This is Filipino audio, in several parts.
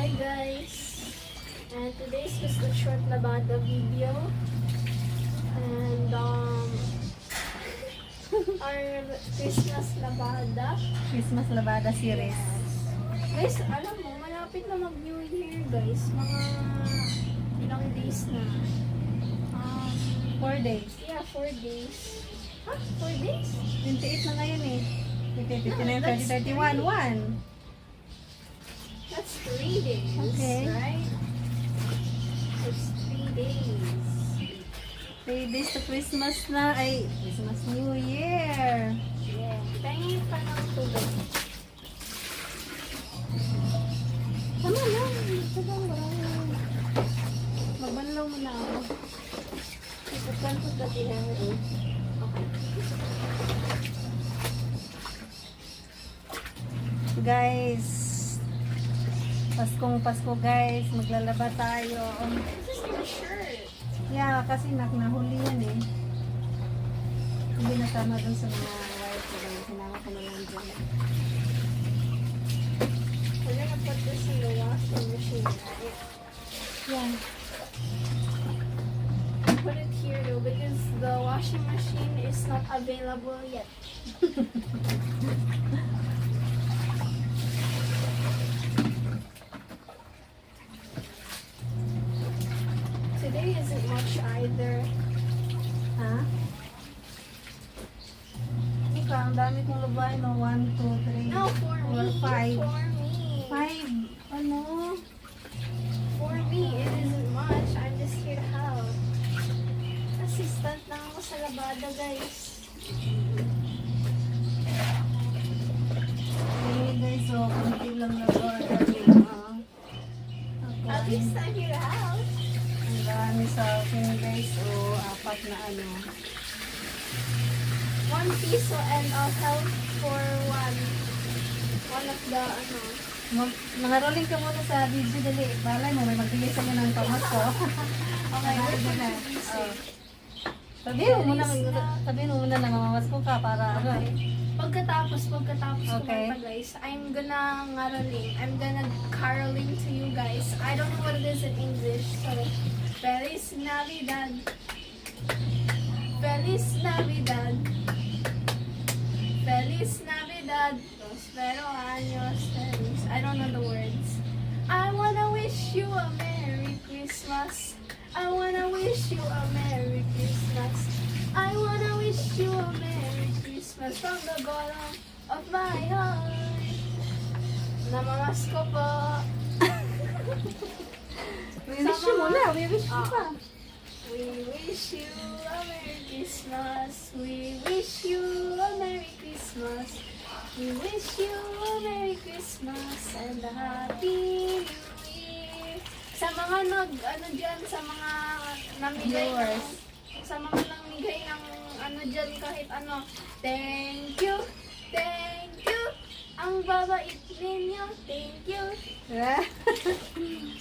Hi guys, and today's just a short labada video, and our Christmas labada. Christmas Labada series. Guys, alam mo, malapit na mag New Year guys, mga ilang days na. 4 days. Yeah, 4 days. Huh? 4 days? 28 na ngayon eh. 29, No, that's 30, 31, 1. That's 3 days, Okay. right? It's 3 days. 3 days to Christmas na. Ay, Christmas New Year. Yeah. Tingin pa ng tubig. Tama lang. Magbanlaw mo na ako. Itukan ko sa tinahari. Okay. Guys, Paskong Pasko guys. Maglalaba tayo. This is your shirt. Yeah, kasi nahuli yan eh. Hindi nasama dun sa mga wire ko. Sinama ko na lang dyan. We're gonna put this in the washing machine, right? Yeah. Put it here though because the washing machine is not available yet. Today isn't much either. Ha? Ika, ang dami kong labahin. No? 1, 2, 3, No, for me. 4, 5. For me. 5. Ano? For me, it isn't much. I'm just here to help. Assistant lang ako sa labada, guys. Okay guys, so kunti lang labada. At least I'm here to help. Ang dami sa akin guys. So, 4 na ano. 1 piso and I'll help for one of the Nangaroling ka muna sa video dali. Balay mo, may magbigay sa'yo ng pamasko. Okay, we're na. gonna be safe. Sabihin mo muna na mamamasko ka para ano. Pagkatapos Okay. kumanta guys, I'm gonna caroling to you guys. I don't know what it is in English, so Feliz Navidad, Feliz Navidad, Feliz Navidad, Prospero años feliz. I don't know the words. I wanna wish you a Merry Christmas. I wanna wish you a Merry Christmas. I wanna wish you a Merry Christmas from the bottom of my heart. Namamas ko po. We wish you muna. We wish you pa. We wish you a Merry Christmas. We wish you a Merry Christmas. We wish you a Merry Christmas and a Happy New Year. Sa mga dyan, sa mga namigay ng, sa mga namigay ng dyan kahit ano, thank you, ang babait ninyo, thank you.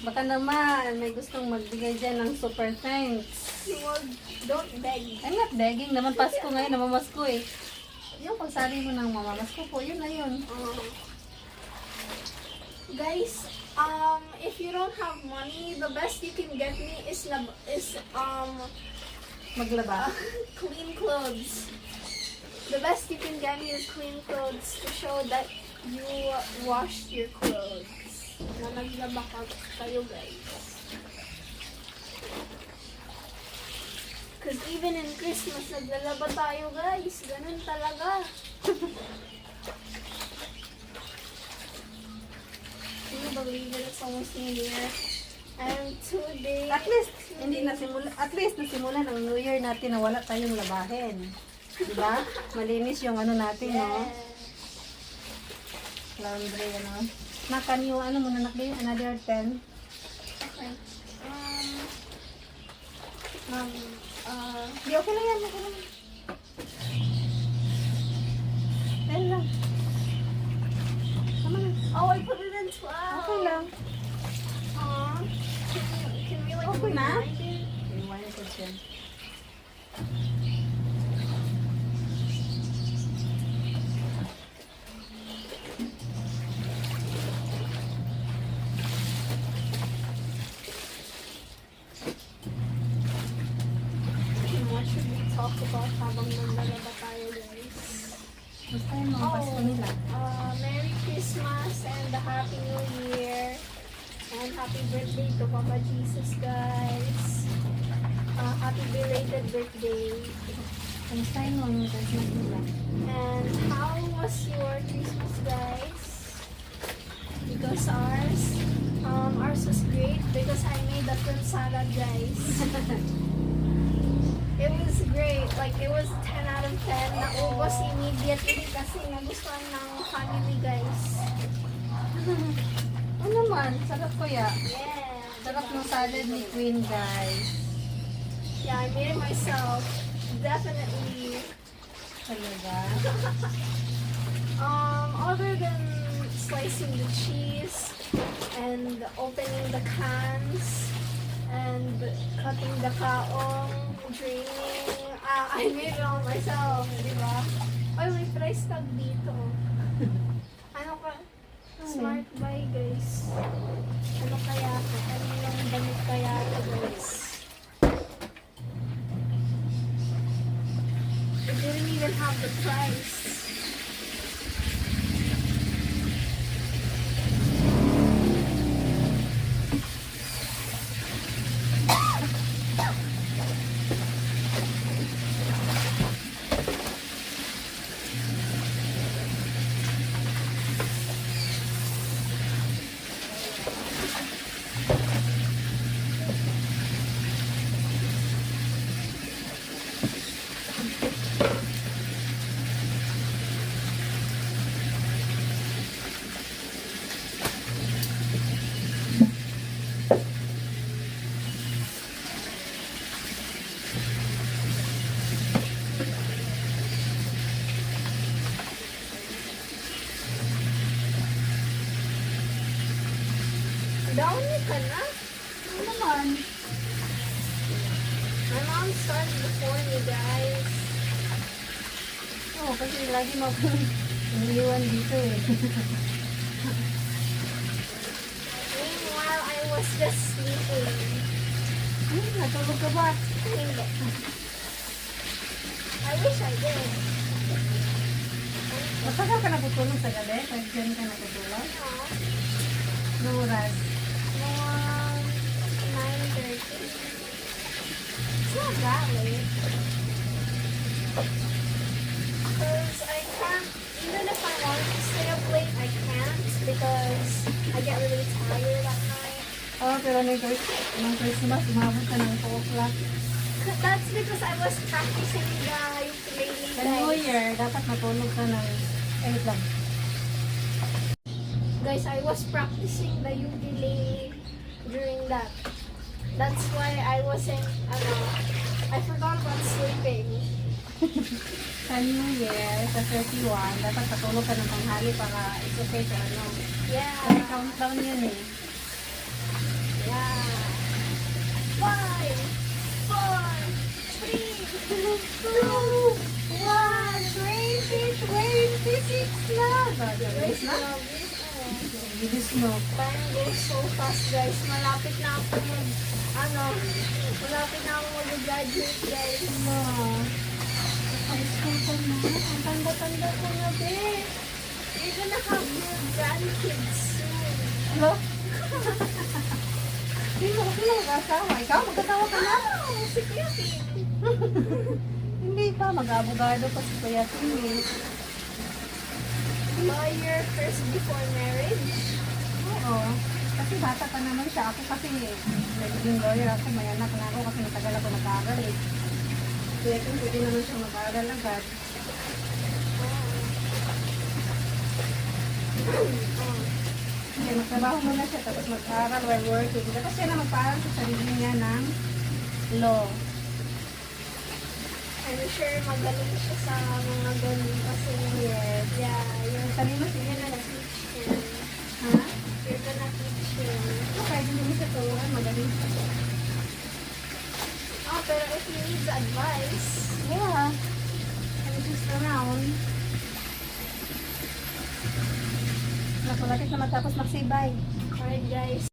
Baka naman may gustong magbigay dyan ng super thanks. Don't beg. I'm not begging. Naman Pasko ngayon. Namamasko eh. Yung pagsali mo ng mamamasko po, yun na yun. Guys, if you don't have money, the best you can get me is Maglaba. clean clothes. The best you can get me is clean clothes to show that you washed your clothes. Na naglaba kayo guys. Cause even in Christmas, naglalaba tayo guys. Ganun talaga. Can you believe it? It's almost New Year. And today... At least, nasimula ng New Year natin na wala tayong labahin. Diba? Malinis yung ano natin, no? Laundry, ano. Nakan yung ano muna nakli, another 10. Okay. Di, okay lang yan, okay lang. 10 lang. Tama na. Oh, I put it in 12. Okay lang. Aw. Can we like Okay na? rewind it? Rewind ko dyan. and happy birthday to Papa Jesus, guys. Happy belated birthday. Kamustahin mo yung Christmas nila? And how was your Christmas, guys? Because ours was great because I made the fruit salad, guys. It was great. Like, it was 10 out of 10. Naubos immediately kasi nagustuhan ng family, guys. Ano naman? Sarap kuya. Yeah. Sarap ng salad ni Queen, guys. Yeah, I made it myself. Definitely. Talaga. Other than slicing the cheese and opening the cans and cutting the kaong, draining, I made it all myself, di ba? Ay, may price tag dito. Ano ka? Smart buy, guys. Ano kaya to? Ano yung damit kaya to, guys? It didn't even have the price. Downy ka na? Ano naman? My mom started before me, guys. Oo, kasi lagi mo akong iniwan dito eh. Meanwhile, I was just sleeping. Natulog ka ba? Hindi. I wish I did. Matagal ka natutulog sa gabi? Pag dyan ka natutulog? No. Anong oras? Mga 9:30. It's not that late. Because I can't, even if I wanted to stay up late, I can't because I get really tired at night. Oo, pero nung Christmas, umabot ka ng 4 o'clock. That's because I was practicing the ukulele, Sa New guys. Year, dapat matulog ka ng 8 lang. Guys, I was practicing the ukulele during that. That's why I wasn't, I forgot about sleeping. Sa New Year, sa 31, dapat matulog ka ng tanghali para it's okay sa ano. Yeah. Kasi countdown yun eh. Yeah. 5, 4, 3, 2, 1. 26 na! Guys, na? Bilis mo. time goes so fast, guys. Malapit na ako malapit na ako mag-graduate, guys. High school ka na. Ang tanda-tanda ko na, be. You're gonna have your grandkids soon. Hello? Hindi mo kasi mag-asawa. Ikaw, mag-asawa ka na? Oh, si Kuya Pete. Hindi pa. Mag-abogado pa si Kuya Tim. Lawyer first before marriage. Oo. Kasi bata pa naman siya. Ako kasi naging lawyer ako. May anak na ako kasi matagal ako nag-aaral eh. Kaya kung pwede naman siya mag-aaral agad. Kaya magtrabaho muna siya tapos mag-aaral while working. Tapos siya na mag-aaral sa sarili niya ng law. I'm sure magaling siya sa mga ganun kasi Yes. yeah, you're Sabi mo sige gonna na. teach him. Ha? You're gonna teach him. Okay, hindi mo siya turuan. Magaling siya. Oh, pero if he needs advice, Yeah. I'm just around. Malapit na matapos magsibay. alright guys,